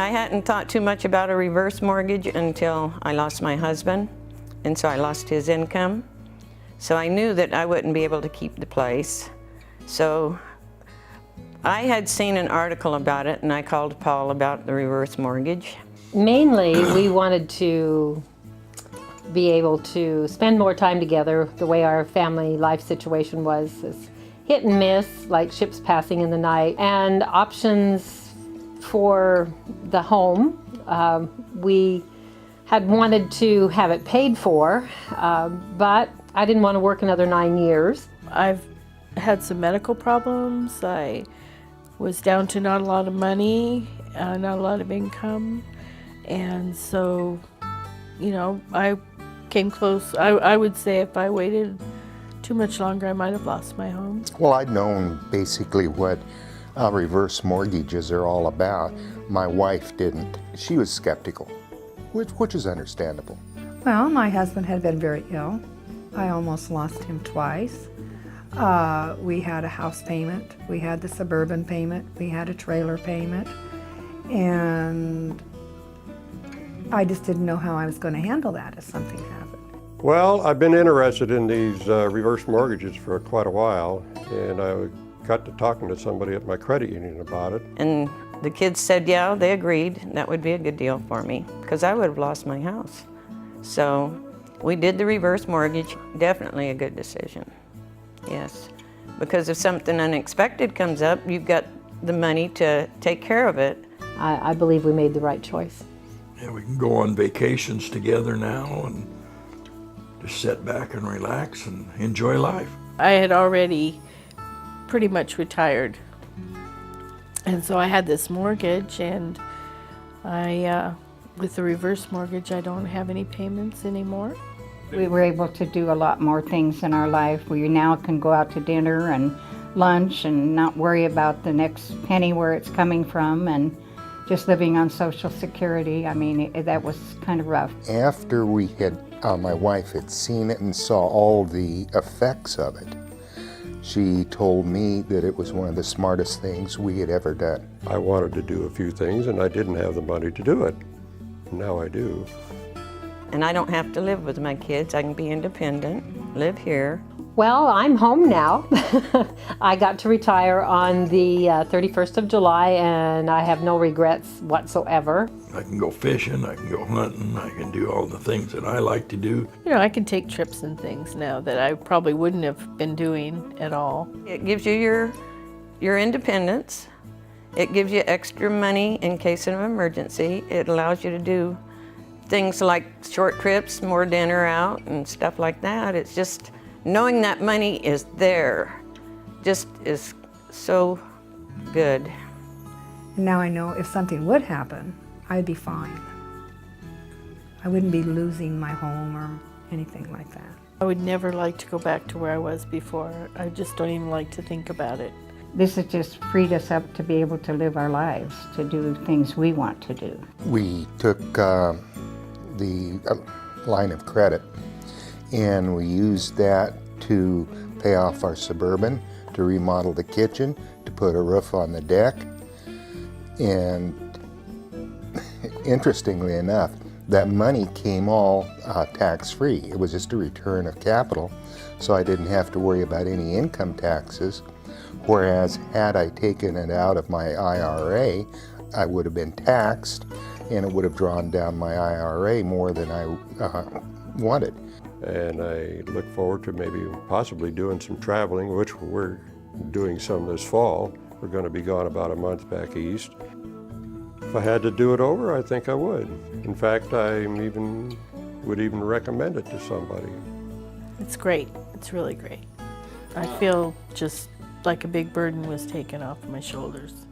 I hadn't thought too much about a reverse mortgage until I lost my husband, and so I lost his income. So I knew that I wouldn't be able to keep the place. So I had seen an article about it, and I called Paul about the reverse mortgage. Mainly, we wanted to be able to spend more time together. The way our family life situation was is hit and miss, like ships passing in the night, and options for the home. We had wanted to have it paid for, but I didn't want to work another 9 years. I've had some medical problems. I was down to not a lot of money, not a lot of income, and so, you know, I came close. I would say if I waited too much longer, I might have lost my home. Well, I'd known basically what reverse mortgages are all about. My wife didn't. She was skeptical, which is understandable. Well, my husband had been very ill. I almost lost him twice. We had a house payment, we had the suburban payment, we had a trailer payment, and I just didn't know how I was going to handle that if something happened. Well, I've been interested in these reverse mortgages for quite a while, and I got to talking to somebody at my credit union about it. And the kids said, yeah, they agreed. That would be a good deal for me, because I would have lost my house. So we did the reverse mortgage. Definitely a good decision, yes. Because if something unexpected comes up, you've got the money to take care of it. I believe we made the right choice. Yeah, we can go on vacations together now and just sit back and relax and enjoy life. I had already pretty much retired, and so I had this mortgage, and with the reverse mortgage, I don't have any payments anymore. We were able to do a lot more things in our life. We now can go out to dinner and lunch and not worry about the next penny where it's coming from, and just living on Social Security. I mean, that was kind of rough. After we had, my wife had seen it and saw all the effects of it, she told me that it was one of the smartest things we had ever done. I wanted to do a few things, and I didn't have the money to do it. Now I do. And I don't have to live with my kids. I can be independent, live here. Well, I'm home now. I got to retire on the 31st of July, and I have no regrets whatsoever. I can go fishing, I can go hunting, I can do all the things that I like to do. You know, I can take trips and things now that I probably wouldn't have been doing at all. It gives you your independence. It gives you extra money in case of an emergency. It allows you to do things like short trips, more dinner out and stuff like that. It's just knowing that money is there just is so good. And now I know if something would happen, I'd be fine. I wouldn't be losing my home or anything like that. I would never like to go back to where I was before. I just don't even like to think about it. This has just freed us up to be able to live our lives, to do things we want to do. We took the line of credit, and we used that to pay off our suburban, to remodel the kitchen, to put a roof on the deck. And interestingly enough, that money came all tax-free. It was just a return of capital, so I didn't have to worry about any income taxes. Whereas had I taken it out of my IRA, I would have been taxed, and it would have drawn down my IRA more than I wanted. And I look forward to maybe possibly doing some traveling, which we're doing some this fall. We're going to be gone about a month back east. If I had to do it over, I think I would. In fact, I would even recommend it to somebody. It's great. It's really great. I feel just like a big burden was taken off my shoulders.